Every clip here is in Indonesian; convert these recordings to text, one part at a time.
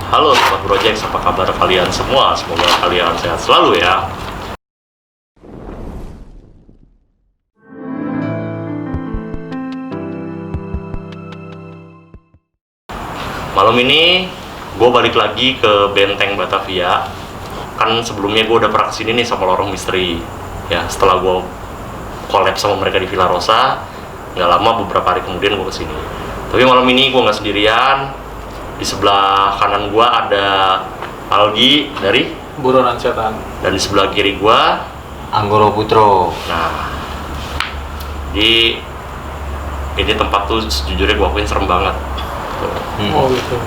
Halo Sobat Project, apa kabar kalian semua? Semoga kalian sehat selalu ya. Malam ini gue balik lagi ke Benteng Batavia. Kan sebelumnya gue udah pernah kesini nih sama Lorong Misteri. Ya, setelah gue collab sama mereka di Villa Rosa, nggak lama beberapa hari kemudian gue kesini. Tapi malam ini gue nggak sendirian. Di sebelah kanan gue ada Algi dari Buronan Setan. Dan di sebelah kiri gue Anggoro Putro. Nah, di ini tempat tuh sejujurnya gue akuin serem banget. Tuh. Oh gitu.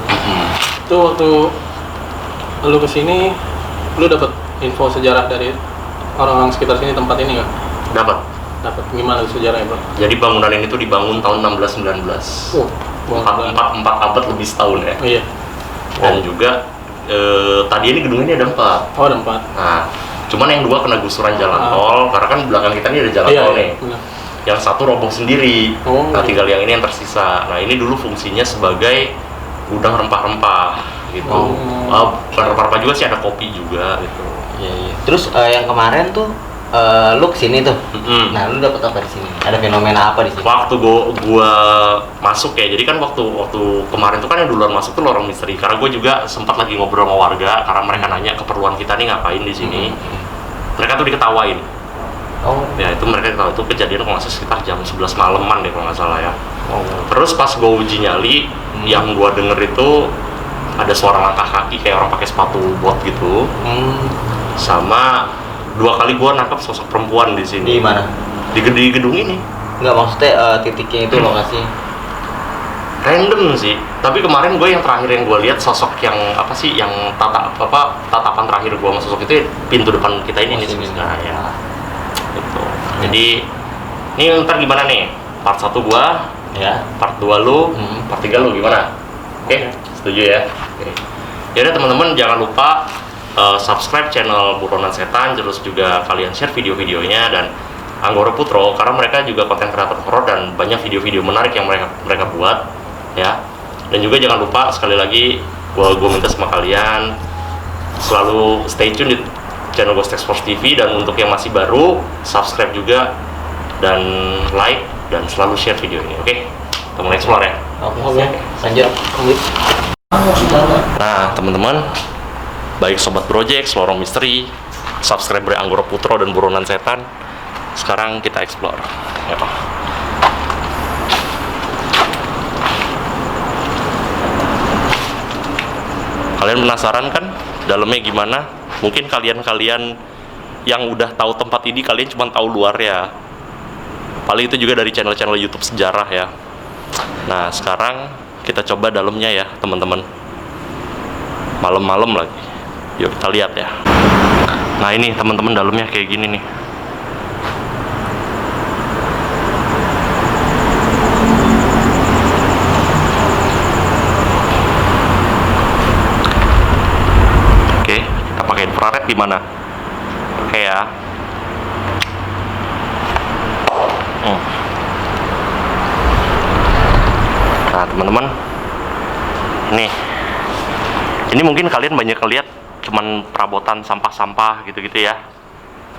Itu waktu lu kesini, lu dapat info sejarah dari orang-orang sekitar sini tempat ini nggak? Dapat. Gimana sejarahnya, Bro? Jadi bangunan ini tuh dibangun tahun 1619. Oh, empat abad lebih setahun ya. Oh, iya. Dan juga tadi ini gedung ini ada 4. Oh, ada 4. Nah, cuman yang 2 kena gusuran jalan tol, karena kan belakang kita ini ada jalan tol nih. Benar. Yang 1 roboh sendiri. Oh, nah, tinggal yang ini yang tersisa. Nah, ini dulu fungsinya sebagai gudang rempah-rempah gitu. Bukan rempah-rempah juga sih, ada kopi juga gitu. Iya. Terus yang kemarin tuh lu kesini tuh. Nah, lu dapet apa di sini? Ada fenomena apa di sini? Waktu gua masuk ya, jadi kan waktu kemarin tuh kan yang duluan masuk tuh Lorong Misteri. Karena gue juga sempat lagi ngobrol sama warga, karena mereka nanya keperluan kita nih ngapain di sini. Mereka tuh diketawain. Oh. Ya itu mereka ketawa, itu kejadian kalau nggak salah sekitar jam 11 malaman deh kalau nggak salah ya. Oh. Terus pas gue uji nyali, yang gua denger itu ada suara langkah kaki kayak orang pakai sepatu bot gitu. Sama 2 kali gua nangkap sosok perempuan di sini. Di mana? Di gedung ini. Enggak, maksudnya titiknya itu lokasi Random sih. Tapi kemarin gue yang terakhir yang gue lihat sosok yang apa sih, yang tatapan terakhir gue sama sosok itu pintu depan kita ini nih. Nah, ya. Gitu. Jadi ini ntar gimana nih? Part 1 gua, ya. Part 2 lu, part 3 lu gimana? Oke, setuju ya? Oke. Jadi teman-teman jangan lupa subscribe channel Buronan Setan, terus juga kalian share video-videonya, dan Anggoro Putro karena mereka juga konten kreator horor dan banyak video-video menarik yang mereka buat ya. Dan juga jangan lupa sekali lagi gua minta sama kalian selalu stay tune di channel Ghost Explore TV, dan untuk yang masih baru subscribe juga dan like dan selalu share video ini. Oke, kita mulai explore ya. Oke. Lanjut. Nah teman-teman, baik Sobat Project, Lorong Misteri, subscriber Anggoro Putro dan Buronan Setan, sekarang kita explore ya. Kalian penasaran kan dalamnya gimana? Mungkin kalian yang udah tahu tempat ini, kalian cuma tahu luar ya. Paling itu juga dari channel-channel YouTube sejarah ya. Nah sekarang kita coba dalamnya ya teman-teman. Malam-malam lagi. Yuk kita lihat ya. Nah ini teman-teman dalamnya kayak gini nih. Oke, kita pakai infrared gimana? Oke ya. Nah teman-teman, ini mungkin kalian banyak lihat cuman perabotan sampah-sampah gitu-gitu ya.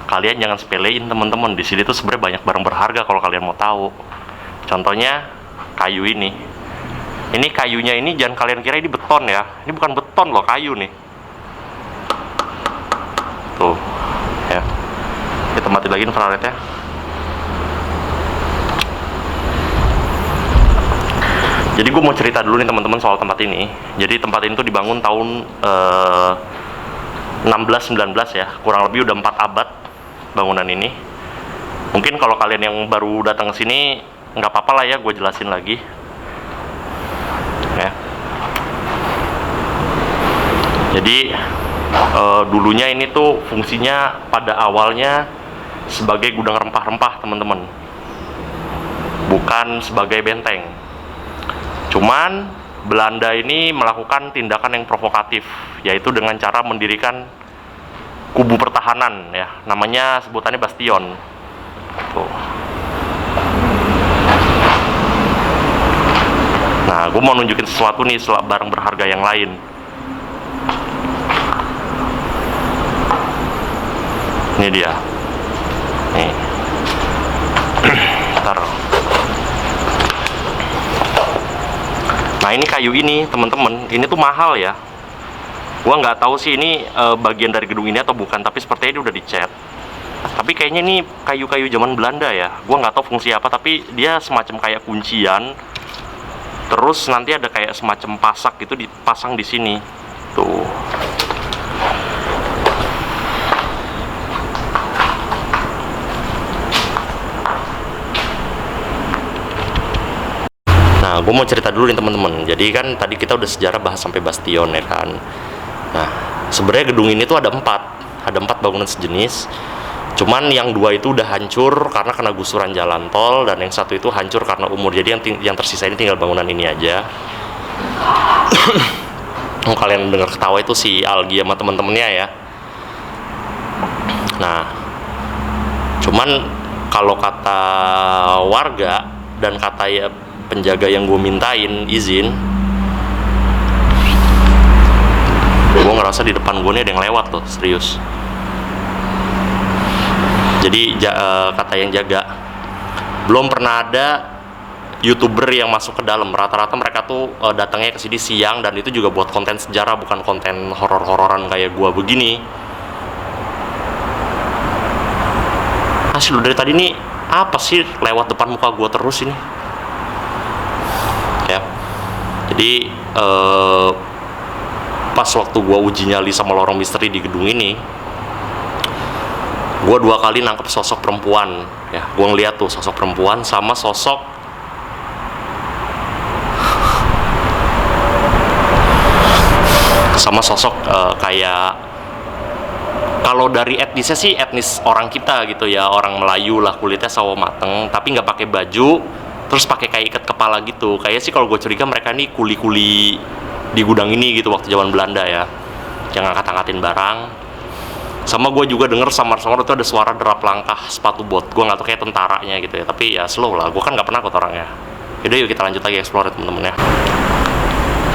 Kalian jangan sepelein teman-teman, di sini tuh sebenarnya banyak barang berharga kalau kalian mau tahu. Contohnya kayu ini. Ini kayunya ini jangan kalian kira ini beton ya. Ini bukan beton loh, kayu nih. Tuh ya. Kita matiin lagi infrared ya. Jadi gue mau cerita dulu nih teman-teman soal tempat ini. Jadi tempat ini tuh dibangun tahun 1619 ya, kurang lebih udah 4 abad bangunan ini. Mungkin kalau kalian yang baru datang ke sini nggak apa-apa lah ya, gue jelasin lagi ya. Jadi dulunya ini tuh fungsinya pada awalnya sebagai gudang rempah-rempah teman-teman, bukan sebagai benteng. Cuman Belanda ini melakukan tindakan yang provokatif, yaitu dengan cara mendirikan kubu pertahanan ya, namanya sebutannya bastion. Tuh. Nah, gue mau nunjukin sesuatu nih, barang berharga yang lain. Ini dia. Nih. Ntar. Nah ini kayu ini teman-teman, ini tuh mahal ya. Gua nggak tahu sih ini bagian dari gedung ini atau bukan, tapi sepertinya ini udah dicat. Tapi kayaknya ini kayu-kayu zaman Belanda ya. Gua nggak tahu fungsi apa, tapi dia semacam kayak kuncian. Terus nanti ada kayak semacam pasak gitu dipasang di sini. Tuh. Nah, gue mau cerita dulu nih teman-teman. Jadi kan tadi kita udah sejarah bahas sampai bastion ya kan. Nah, sebenarnya gedung ini tuh ada 4 bangunan sejenis. Cuman yang 2 itu udah hancur karena kena gusuran jalan tol, dan yang 1 itu hancur karena umur. Jadi yang tersisa ini tinggal bangunan ini aja. Kalian dengar ketawa itu si Algi sama temen-temennya ya. Nah, cuman kalau kata warga dan kata ya penjaga yang gue mintain izin, gue ngerasa di depan gue nih ada yang lewat loh, serius. Jadi kata yang jaga, belum pernah ada YouTuber yang masuk ke dalam. Rata-rata mereka tuh datangnya ke sini siang, dan itu juga buat konten sejarah, bukan konten horor-hororan kayak gua begini. Asli dari tadi nih apa sih lewat depan muka gua terus ini? Ya. Jadi pas waktu gua uji nyali sama lorong misteri di gedung ini, gua 2 kali nangkep sosok perempuan. Ya, gua ngeliat tuh sosok perempuan sama sosok kayak, kalau dari etnisnya sih etnis orang kita gitu ya, orang Melayu lah, kulitnya sawo mateng tapi nggak pakai baju, terus pakai kayak ikat kepala gitu. Kayaknya sih kalau gue curiga mereka nih kuli-kuli di gudang ini gitu waktu zaman Belanda ya, yang ngangkat-ngangkatin barang. Sama gue juga denger samar-samar itu ada suara derap langkah sepatu bot. Gue nggak tahu kayak tentaranya gitu ya, tapi ya slow lah, gue kan nggak pernah ikut orangnya. Yaudah yuk kita lanjut lagi explore temen-temen ya.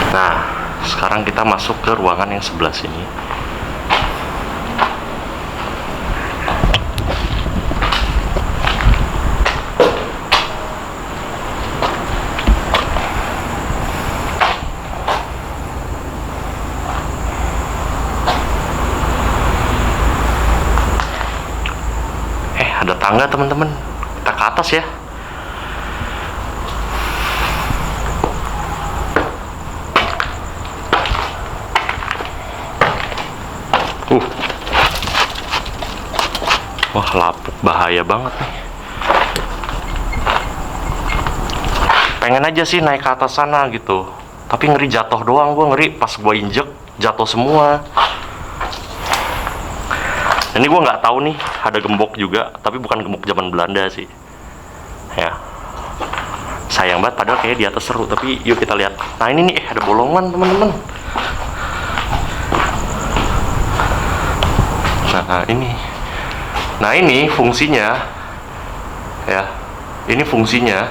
Nah, sekarang kita masuk ke ruangan yang sebelah sini. Ada tangga teman-teman, kita ke atas ya. Wah, lapuk, bahaya banget nih. Pengen aja sih naik ke atas sana gitu, tapi ngeri jatuh doang. Gue ngeri pas gue injek jatuh semua. Ini gue nggak tahu nih, ada gembok juga, tapi bukan gembok zaman Belanda sih. Ya, sayang banget, padahal kayaknya di atas seru. Tapi yuk kita lihat. Nah ini nih, ada bolongan teman-teman. Nah ini fungsinya, ya. Ini fungsinya.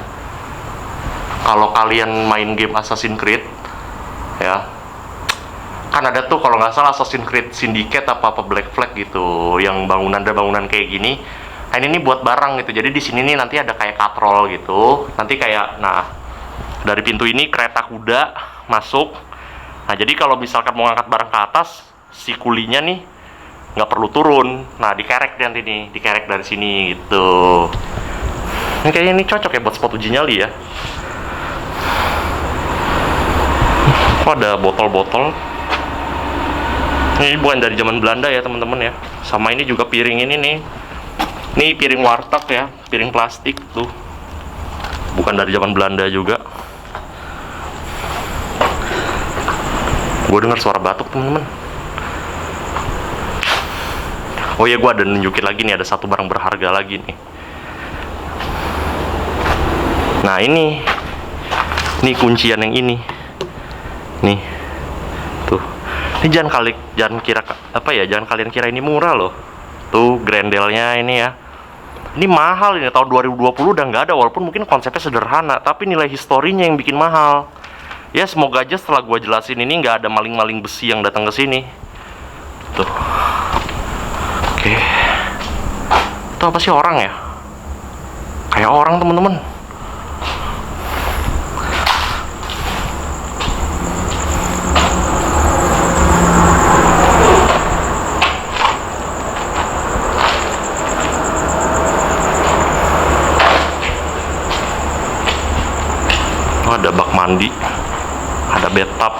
Kalau kalian main game Assassin's Creed, ya. Kan ada tuh kalau nggak salah Assassin's Creed Syndicate apa Black Flag gitu, yang ada bangunan kayak gini. Nah ini buat barang gitu. Jadi di sini nih nanti ada kayak katrol gitu. Nanti kayak, nah dari pintu ini kereta kuda masuk. Nah jadi kalau misalkan mau ngangkat barang ke atas, si kulinya nih nggak perlu turun. Nah dikerek nanti nih, dikerek dari sini gitu. Ini kayaknya ini cocok ya buat spot uji nyali ya. Oh, ada botol-botol. Ini bukan dari zaman Belanda ya teman-teman ya. Sama ini juga piring ini nih. Ini piring warteg ya, piring plastik tuh. Bukan dari zaman Belanda juga. Gue dengar suara batuk teman-teman. Oh ya, gue ada nunjukin lagi nih, ada satu barang berharga lagi nih. Nah ini kuncian yang ini. Nih, tuh. Ini jangan kalian kira ini murah loh. Tuh grendelnya ini ya. Ini mahal ini, tahun 2020 udah nggak ada, walaupun mungkin konsepnya sederhana, tapi nilai historinya yang bikin mahal. Ya semoga aja setelah gue jelasin ini nggak ada maling-maling besi yang datang ke sini. Tuh. Oke. Itu apa sih, orang ya? Kayak orang teman-teman. Oh, ada bak mandi, ada bathtub.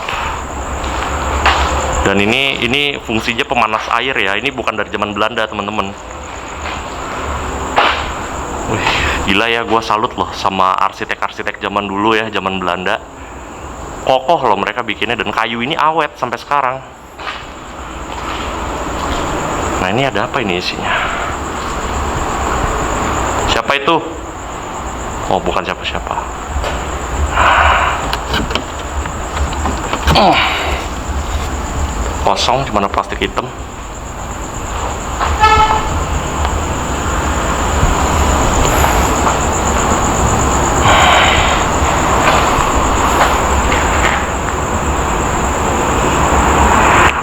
Dan ini fungsinya pemanas air ya. Ini bukan dari zaman Belanda teman-teman. Wih, gila ya, gue salut loh sama arsitek-arsitek zaman dulu ya, zaman Belanda. Kokoh loh mereka bikinnya, dan kayu ini awet sampai sekarang. Nah, ini ada apa ini isinya? Siapa itu? Oh, bukan siapa-siapa. Kosong, cuma ada plastik hitam.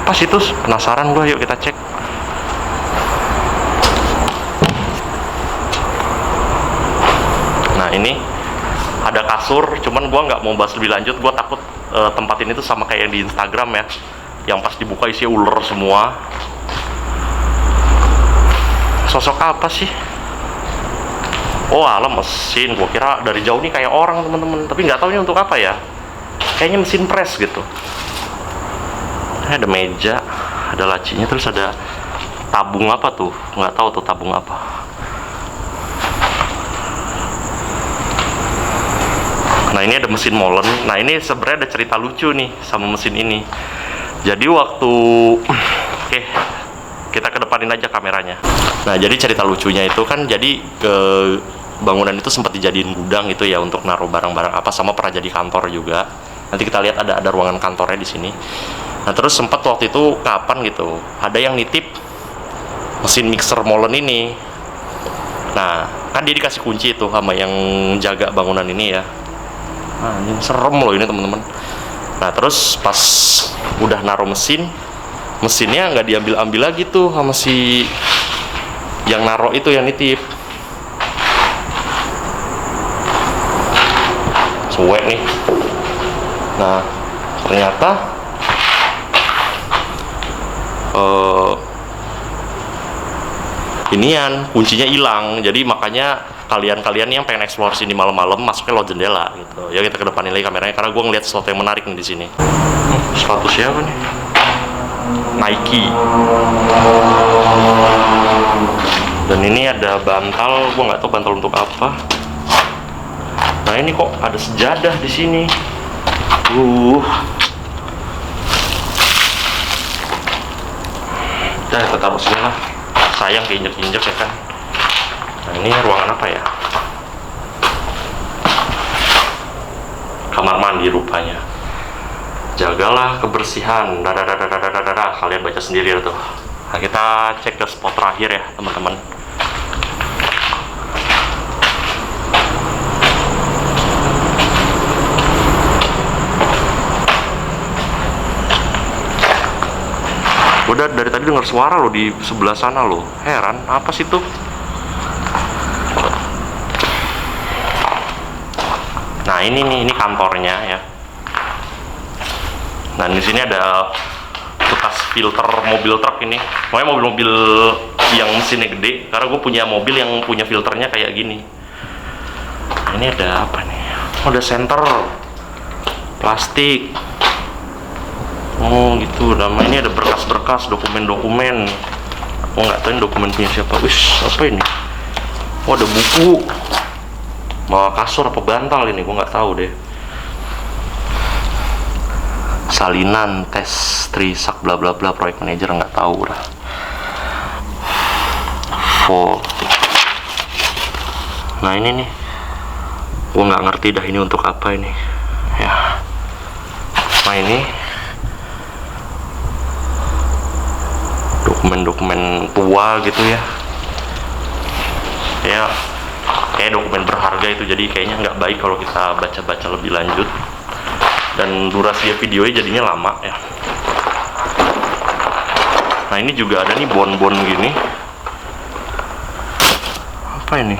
Apa sih itu? Penasaran gue, yuk kita cek. Nah, ini ada kasur, cuman gue nggak mau bahas lebih lanjut. Gue takut tempat ini tuh sama kayak yang di Instagram ya, yang pas dibuka isinya ular semua. Sosok apa sih? Oh, alam mesin. Gua kira dari jauh nih kayak orang teman-teman, tapi nggak tahu ini untuk apa ya. Kayaknya mesin press gitu. Ada meja, ada lacinya, terus ada tabung apa tuh? Nggak tahu tuh tabung apa. Nah, ini ada mesin molen. Nah, ini sebenarnya ada cerita lucu nih sama mesin ini. Jadi waktu oke, kita kedepanin aja kameranya. Nah, jadi cerita lucunya itu kan, jadi ke bangunan itu sempat dijadiin gudang gitu ya, untuk naruh barang-barang apa, sama pernah jadi kantor juga. Nanti kita lihat ada ruangan kantornya di sini. Nah, terus sempat waktu itu kapan gitu, ada yang nitip mesin mixer molen ini. Nah, kan dia dikasih kunci itu sama yang jaga bangunan ini ya. Nah, ini serem loh ini teman-teman. Nah, terus pas udah naruh mesinnya nggak diambil-ambil lagi tuh sama si yang naruh itu, yang nitip. Suwe nih. Nah, ternyata inian kuncinya hilang. Jadi makanya kalian yang pengen explore sini malam-malam, masuknya lewat jendela gitu. Ya, kita kedepanin lagi kameranya karena gue ngeliat sesuatu yang menarik nih di sini. Sepatu siapa nih? Nike. Dan ini ada bantal, gue nggak tahu bantal untuk apa. Nah, ini kok ada sejadah di sini. Kita taruh sini lah. Sayang keinjek-injek ya kan. Nah, ini ruangan apa ya? Kamar mandi rupanya. Jagalah kebersihan. Kalian baca sendiri tuh. Nah, kita cek ke spot terakhir ya teman-teman. Udah dari tadi dengar suara lo di sebelah sana lo. Heran, apa sih tuh? Nah, ini kantornya ya. Nah, di sini ada bekas filter mobil truk ini. Pokoknya mobil-mobil yang mesinnya gede. Karena gue punya mobil yang punya filternya kayak gini. Nah, ini ada apa nih? Oh, ada senter plastik. Oh gitu. Nama ini ada berkas-berkas, dokumen-dokumen. Aku nggak tahu ini dokumen punya siapa. Wih, apa ini? Oh, ada buku. Mau kasur apa bantal ini? Gue nggak tahu deh. Salinan, tes, trisak, bla bla bla, proyek manajer, nggak tahu lah. Nah, ini nih, gue nggak ngerti dah ini untuk apa ini. Ya. Nah, ini dokumen-dokumen tua gitu ya. Ya, kayak dokumen berharga itu, jadi kayaknya nggak baik kalau kita baca-baca lebih lanjut. Dan durasi videonya jadinya lama ya. Nah, ini juga ada nih bon-bon gini. apa ini?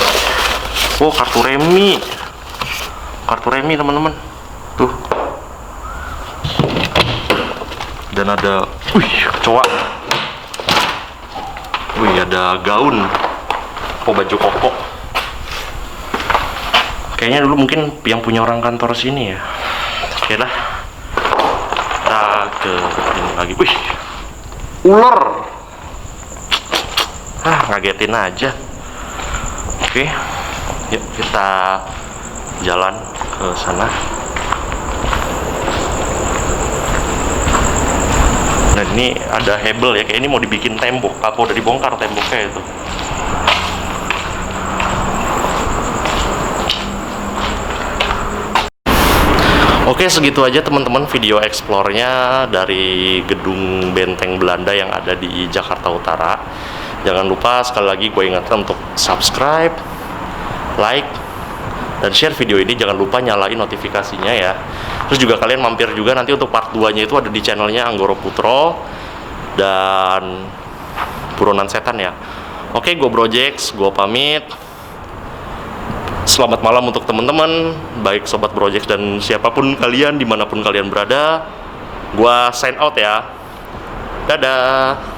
Oh, kartu remi. Kartu remi teman-teman. Tuh. Dan ada, kecoa. Ada gaun. Oh, baju koko. Kayaknya dulu mungkin yang punya orang kantor sini ya. Oke lah. Kita ke ini lagi. Ular. Ngagetin aja. Oke. Yuk kita jalan ke sana. Nah, ini ada hebel ya, kayak ini mau dibikin tembok. Apa udah dibongkar temboknya itu? Oke, segitu aja teman-teman video explore-nya dari gedung benteng Belanda yang ada di Jakarta Utara. Jangan lupa sekali lagi gue ingatkan untuk subscribe, like, dan share video ini. Jangan lupa nyalain notifikasinya ya. Terus juga kalian mampir juga nanti untuk part 2-nya itu ada di channelnya Anggoro Putro dan Buronan Setan ya. Oke, gue Brojex, gue pamit. Selamat malam untuk teman-teman, baik Sobat Brojex dan siapapun kalian, dimanapun kalian berada. Gue sign out ya. Dadah.